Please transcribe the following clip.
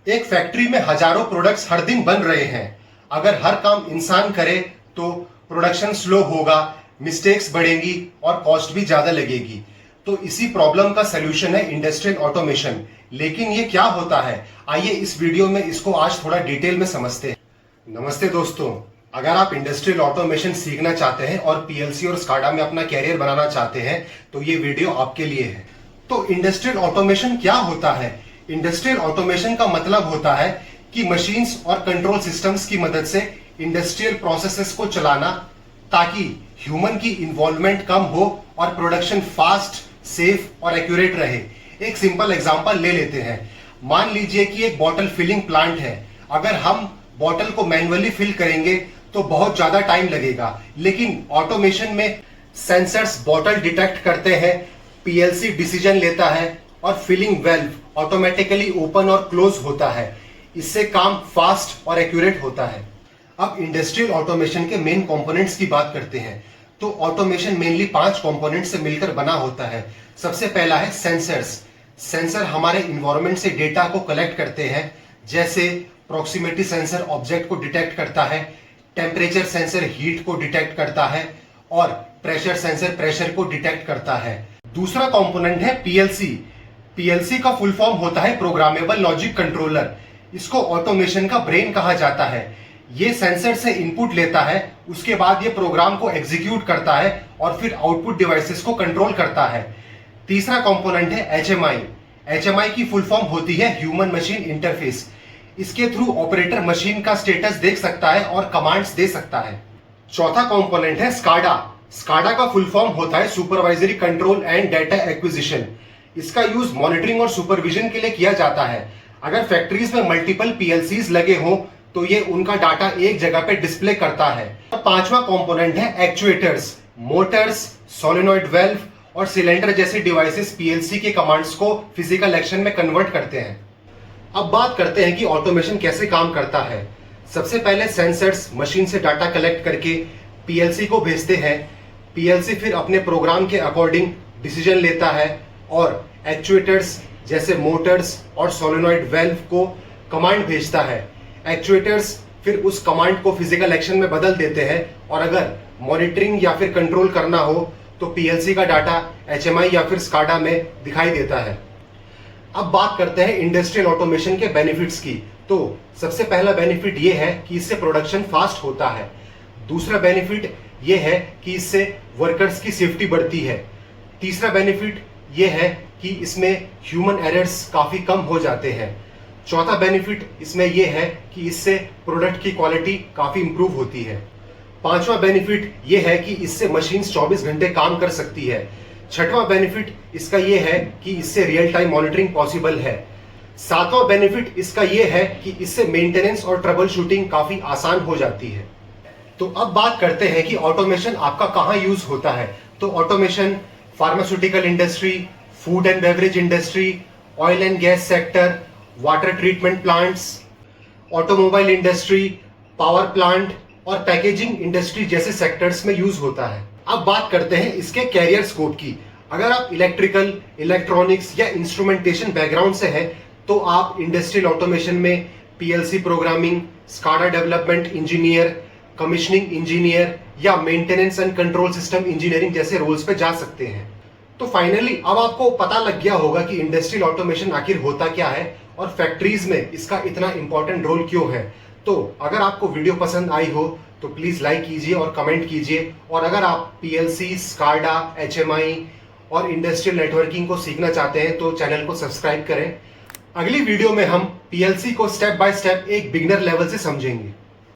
एक फैक्ट्री में हजारों प्रोडक्ट्स हर दिन बन रहे हैं। अगर हर काम इंसान करे तो प्रोडक्शन स्लो होगा, मिस्टेक्स बढ़ेंगी और कॉस्ट भी ज्यादा लगेगी। तो इसी प्रॉब्लम का सलूशन है इंडस्ट्रियल ऑटोमेशन। लेकिन ये क्या होता है, आइए इस वीडियो में इसको आज थोड़ा डिटेल में समझते हैं। नमस्ते दोस्तों, अगर आप इंडस्ट्रियल ऑटोमेशन सीखना चाहते हैं और पीएलसी और स्काडा में अपना कैरियर बनाना चाहते हैं तो ये वीडियो आपके लिए है। तो इंडस्ट्रियल ऑटोमेशन क्या होता है? इंडस्ट्रियल ऑटोमेशन का मतलब होता है कि मशीन्स और कंट्रोल सिस्टम्स की मदद से इंडस्ट्रियल प्रोसेसेस को चलाना ताकि ह्यूमन की इन्वॉल्वमेंट कम हो और प्रोडक्शन फास्ट, सेफ और एक्यूरेट रहे। एक सिंपल एग्जांपल ले लेते हैं। मान लीजिए कि एक बॉटल फिलिंग प्लांट है। अगर हम बॉटल को मैन्युअली फिल करेंगे तो बहुत ज्यादा टाइम लगेगा, लेकिन ऑटोमेशन में सेंसर्स बॉटल डिटेक्ट करते हैं, पीएलसी डिसीजन लेता है और फिलिंग वेल्व ऑटोमेटिकली ओपन और क्लोज होता है। इससे काम फास्ट और एक्यूरेट होता है। अब इंडस्ट्रियल ऑटोमेशन के मेन कंपोनेंट्स की बात करते हैं। तो ऑटोमेशन मेनली 5 कंपोनेंट से मिलकर बना होता है। सबसे पहला है सेंसर्स। सेंसर हमारे इन्वायरमेंट से डेटा को कलेक्ट करते हैं, जैसे प्रॉक्सिमिटी सेंसर ऑब्जेक्ट को डिटेक्ट करता है, टेम्परेचर सेंसर हीट को डिटेक्ट करता है और प्रेशर सेंसर प्रेशर को डिटेक्ट करता है। दूसरा कंपोनेंट है पीएलसी। पीएलसी का फुल फॉर्म होता है प्रोग्रामेबल लॉजिक कंट्रोलर। इसको ऑटोमेशन का ब्रेन कहा जाता है। ये सेंसर से इनपुट लेता है, उसके बाद ये प्रोग्राम को एग्जीक्यूट करता है और फिर आउटपुट डिवाइसेस को कंट्रोल करता है। तीसरा कंपोनेंट है एचएमआई। एचएमआई की फुल फॉर्म होती है ह्यूमन मशीन इंटरफेस। इसके थ्रू ऑपरेटर मशीन का स्टेटस देख सकता है और कमांड्स दे सकता है। चौथा कंपोनेंट है स्काडा। स्काडा का फुल फॉर्म होता है supervisory control and data acquisition. इसका यूज मॉनिटरिंग और सुपरविजन के लिए किया जाता है। अगर फैक्ट्रीज में मल्टीपल पीएलसीज लगे हों तो ये उनका डाटा एक जगह पे डिस्प्ले करता है। पांचवा कंपोनेंट है एक्चुएटर्स। मोटर्स, सोलेनॉइड वेल्व और सिलेंडर जैसे डिवाइसेस पीएलसी के कमांड्स को फिजिकल एक्शन में कन्वर्ट करते हैं। अब बात करते हैं कि ऑटोमेशन कैसे काम करता है। सबसे पहले सेंसर्स मशीन से डाटा कलेक्ट करके पीएलसी को भेजते हैं। पीएलसी फिर अपने प्रोग्राम के अकॉर्डिंग डिसीजन लेता है और एक्चुएटर्स जैसे मोटर्स और सोलेनॉइड वेल्व को कमांड भेजता है। एक्चुएटर्स फिर उस कमांड को फिजिकल एक्शन में बदल देते हैं और अगर मॉनिटरिंग या फिर कंट्रोल करना हो तो पीएलसी का डाटा एचएमआई या फिर स्काडा में दिखाई देता है। अब बात करते हैं इंडस्ट्रियल ऑटोमेशन के बेनिफिट्स की। तो सबसे पहला बेनिफिट ये है कि इससे प्रोडक्शन फास्ट होता है। दूसरा बेनिफिट ये है कि इससे वर्कर्स की सेफ्टी बढ़ती है। तीसरा बेनिफिट ये है कि इसमें ह्यूमन एरर्स काफी कम हो जाते हैं। चौथा बेनिफिट इसमें यह है कि इससे प्रोडक्ट की क्वालिटी काफी इंप्रूव होती है। पांचवा बेनिफिट यह है कि इससे मशीन 24 घंटे काम कर सकती है। छठवां बेनिफिट इसका यह है कि इससे रियल टाइम मॉनिटरिंग पॉसिबल है। सातवां बेनिफिट इसका यह है कि इससे मेंटेनेंस और ट्रबल शूटिंग काफी आसान हो जाती है। तो अब बात करते हैं कि ऑटोमेशन आपका कहां यूज होता है। तो automation pharmaceutical industry, food and beverage industry, oil and gas sector, water treatment plants, automobile industry, power plant और पैकेजिंग इंडस्ट्री जैसे सेक्टर्स में यूज होता है। अब बात करते हैं इसके कैरियर स्कोप की। अगर आप इलेक्ट्रिकल, इलेक्ट्रॉनिक्स या इंस्ट्रूमेंटेशन बैकग्राउंड से हैं तो आप इंडस्ट्रियल ऑटोमेशन में PLC programming, SCADA development engineer, commissioning engineer या maintenance and control system engineering जैसे रोल्स पे जा सकते हैं। तो फाइनली अब आपको पता लग गया होगा कि इंडस्ट्रियल ऑटोमेशन आखिर होता क्या है और फैक्ट्रीज में इसका इतना इंपॉर्टेंट रोल क्यों है। तो अगर आपको वीडियो पसंद आई हो तो प्लीज लाइक कीजिए और कमेंट कीजिए। और अगर आप पीएलसी, स्काडा, एचएमआई और इंडस्ट्रियल नेटवर्किंग को सीखना चाहते हैं तो चैनल को सब्सक्राइब करें। अगली वीडियो में हम पीएलसी को स्टेप बाय स्टेप एक बिगिनर लेवल से समझेंगे।